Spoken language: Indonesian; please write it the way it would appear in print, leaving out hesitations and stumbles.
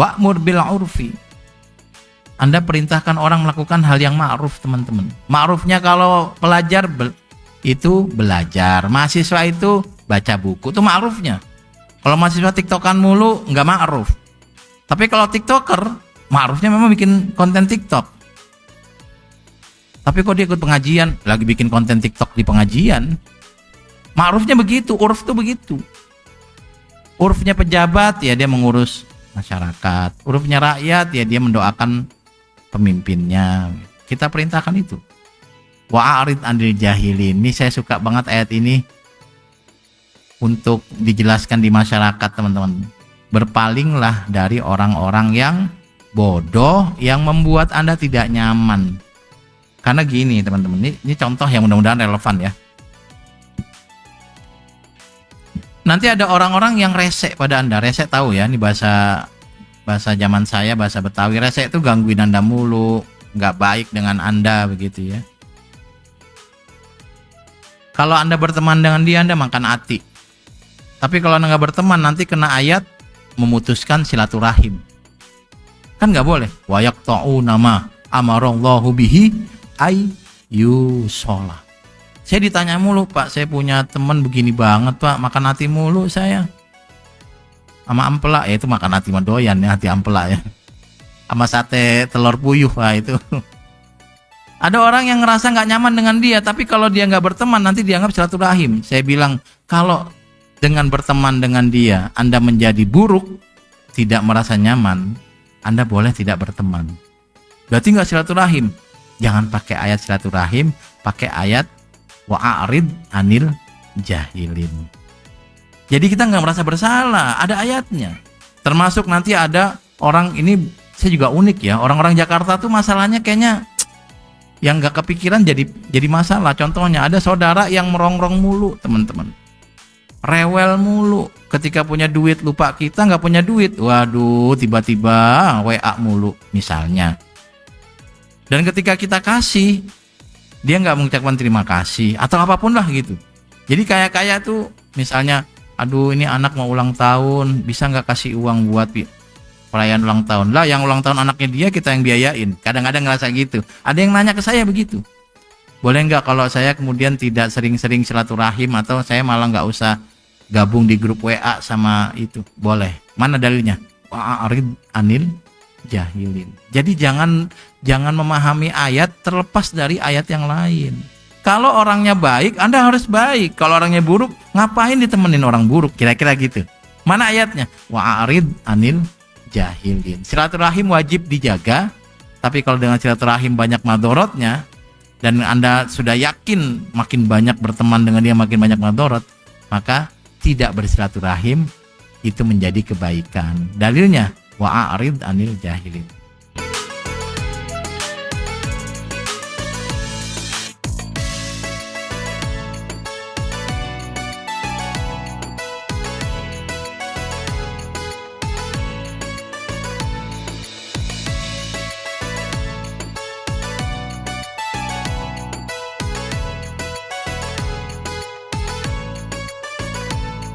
Wa'mur bil 'urfi. Anda perintahkan orang melakukan hal yang ma'ruf, teman-teman. Ma'rufnya kalau pelajar itu belajar, mahasiswa itu baca buku, itu ma'rufnya. Kalau mahasiswa tiktokan mulu nggak ma'ruf. Tapi kalau tiktoker, ma'rufnya memang bikin konten tiktok. Tapi kok dia ikut pengajian, lagi bikin konten tiktok di pengajian. Ma'rufnya begitu, urf tuh begitu. Urfnya pejabat ya dia mengurus masyarakat, urfnya rakyat ya dia mendoakan pemimpinnya. Kita perintahkan itu. Wa'arid anil jahilin. Ini saya suka banget ayat ini untuk dijelaskan di masyarakat, teman-teman. Berpalinglah dari orang-orang yang bodoh yang membuat Anda tidak nyaman. Karena gini, teman-teman, ini contoh yang mudah-mudahan relevan ya. Nanti ada orang-orang yang resek pada Anda. Resek tahu ya, ini bahasa zaman saya, bahasa Betawi. Resek itu gangguin Anda mulu, nggak baik dengan Anda begitu ya. Kalau Anda berteman dengan dia, Anda makan hati. Tapi kalau Anda nggak berteman, nanti kena ayat memutuskan silaturahim. Kan nggak boleh. Wa yaqta'u nama amarallahu bihi ayyusholah. Saya ditanya mulu, Pak, saya punya teman begini banget, Pak, makan hati mulu saya. Sama ampela, ya itu makan hati mah doyan ya, hati ampela ya. Sama sate telur puyuh, Pak, itu. Ada orang yang ngerasa nggak nyaman dengan dia, tapi kalau dia nggak berteman nanti dianggap silaturahim. Saya bilang, kalau dengan berteman dengan dia Anda menjadi buruk, tidak merasa nyaman, Anda boleh tidak berteman. Berarti nggak silaturahim. Jangan pakai ayat silaturahim, pakai ayat wa'arid anil jahilin. Jadi kita nggak merasa bersalah, ada ayatnya. Termasuk nanti ada orang, ini saya juga unik ya, orang-orang Jakarta tuh masalahnya kayaknya yang nggak kepikiran jadi masalah. Contohnya ada saudara yang merongrong mulu, teman-teman, rewel mulu. Ketika punya duit lupa kita, nggak punya duit, waduh tiba-tiba WA mulu misalnya. Dan ketika kita kasih, dia nggak mengucapkan terima kasih atau apapun lah gitu. Jadi kayak tuh misalnya, aduh ini anak mau ulang tahun, bisa nggak kasih uang buat perayaan ulang tahun? Lah yang ulang tahun anaknya dia, kita yang biayain. Kadang-kadang ngerasa gitu. Ada yang nanya ke saya begitu. Boleh nggak kalau saya kemudian tidak sering-sering silaturahim, atau saya malah nggak usah gabung di grup WA sama itu? Boleh. Mana dalilnya? Wa'arid anil jahilin. Jadi jangan memahami ayat terlepas dari ayat yang lain. Kalau orangnya baik, Anda harus baik. Kalau orangnya buruk, ngapain ditemenin orang buruk? Kira-kira gitu. Mana ayatnya? Wa'arid anil jahilin. Silaturahim wajib dijaga, tapi kalau dengan silaturahim banyak madorotnya, dan Anda sudah yakin makin banyak berteman dengan dia makin banyak madorot, maka tidak bersilaturahim itu menjadi kebaikan. Dalilnya wa'arid anil jahilin.